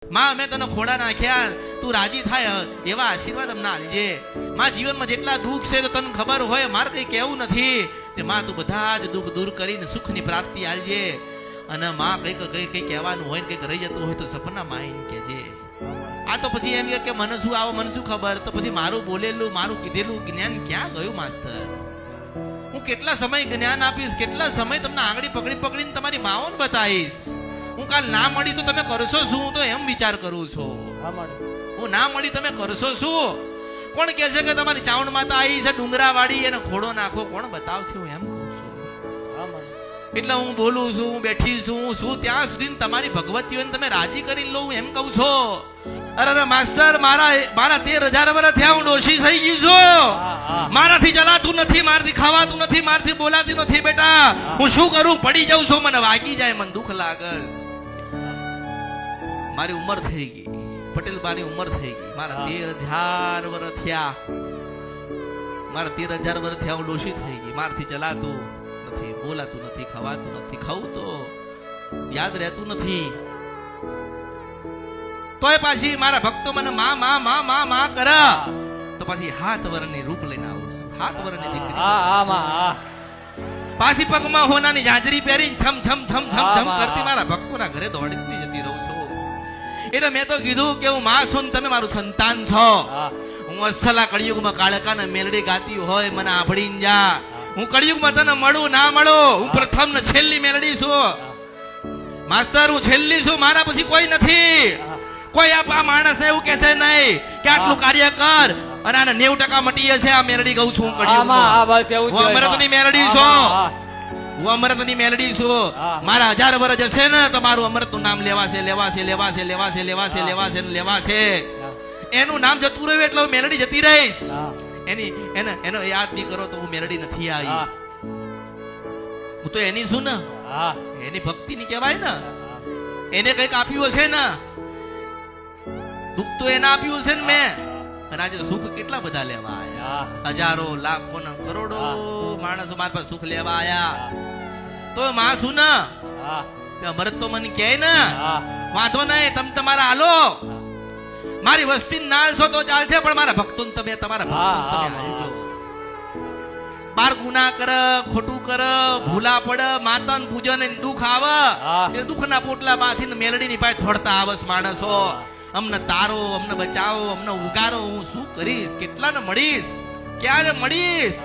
માં મેં તને ખોડા નાખ્યા, તું રાજી થાય એવા આશીર્વાદ અમને આલજે. માં જીવનમાં જેટલા દુઃખ છે તો તને ખબર હોય, મારે કઈ કહેવું નથી તે માં તું બધા જ દુઃખ દૂર કરીને સુખની પ્રાપ્તિ આલજે. અને માં કઈ કહેવાનું હોય કઈક રહી જતું હોય તો સપના માં આવીને કહેજે. આ તો પછી એમ કે મને શું આવો, મને શું ખબર, તો પછી મારું બોલેલું મારું કીધેલું જ્ઞાન ક્યાં ગયું માસ્તર? હું કેટલા સમય જ્ઞાન આપીશ, કેટલા સમય તમને આંગળી પકડીને તમારી માઓને બતાવીશ. હું કાલ ના મળી તો તમે કરશો શું? હું તો એમ વિચાર કરું છું. હું ના મળી તમે કરશો શું? કોણ કહે છે કે તમારી ચાવણ માતા આવી છે ડુંગરા વાળી, એને ખોડો નાખો, કોણ બતાવશે? હું એમ કહું છું. એટલે હું બોલું છું, હું બેઠી છું, હું શું ત્યાં સુધી તમારી ભગવતીઓને તમે રાજી કરી લો, હું એમ કહું છો. અરે માસ્ટર, મારા 13,000 વર્ષ થયા હું ડોશી થઈ ગઈ છું. મારાથી ચલાતું નથી, મારાથી ખાવાતું નથી, મારાથી બોલાતી નથી. બેટા હું શું કરું? પડી જાઉં છું, મને વાગી જાય, મને દુઃખ લાગે. મારી ઉંમર થઈ ગઈ, પટેલ બાની ઉંમર થઈ ગઈ, મારા 13,000 વર્ષ થયા, મારા 13,000 વર્ષ થયા હું ડોશી થઈ ગઈ. મારાથી ચલાતું નથી, બોલાતું નથી, ખવાતું નથી, ખાવું તો યાદ રહેતું નથી. તોય પાછી મારા ભક્તો મને માં માં માં માં માં કરે તો પછી 7 વર્ષની રૂપ લઈને આવું છું. 7 વર્ષની દીકરી પાછી પગમાં હોનાની જાજરી પહેરીને છમ છમ છમ છમ છમ કરતી મારા ભક્તોના ઘરે દોડતી જતી રહું છું. એટલે મેં તો કીધું કે હું માં છું, તમે મારું સંતાન છો. હું અસલા કળિયુગમાં કાળકાને મેલડી ગાતી હોય મને આભળીને જા. હું કળિયુગમાં તને મળું ના મળું, હું પ્રથમ ને છેલ્લી મેલડી છું. માસ્તર હું છેલ્લી છું, મારા પછી કોઈ નથી. કોઈ આ માણસ એવું કે છે નહીં કે આટલું કાર્ય કર અને આને 90% મટી જશે. આ મેલડી ગઉં છું હું અમૃતની મેલડી છું. હું અમૃતની મેલડી છું. મારા 1000 વર્ષ જશે ને તો મારું અમૃતનું નામ લેવાશે લેવાશે લેવાશે લેવાશે લેવાશે લેવાશે લેવાશે. એનું નામ જતું રહ્યું એટલે હું મેલડી જતી રહીશ. એનો યાદ નહીં કરો તો હું મેલડી નથી આવી. હું તો એની છું ને, એની ભક્તિ ની કહેવાય ને. એને કઈક આપ્યું હશે ને, દુઃખ તો એને આપ્યું છે ને મેં. અને આજે સુખ કેટલા બધા લેવા આયા, હજારો લાખો ને કરોડો માણસો મારા પાસે સુખ લેવા આયા. તો માં શું ને અમૃત તો મને કહે ને, વાંધો નહીં તમે તમારા હાલો, મારી વસ્તી નાલ છો તો ચાલશે, પણ મારા ભક્તો તમે તમારા ભક્તો તમે હાલજો. બાર ગુના કર, ખોટું કર, ભૂલા પડ, માતાન પૂજન દુઃખ આવે, એ દુઃખના પોટલા બાંધીને મેલડીની પાસે થોડતા આવસ માણસો. અમને તારો, અમને બચાવો, અમને ઉગારો. હું શું કરીશ? કેટલાને મળીશ? ક્યારે મળીશ?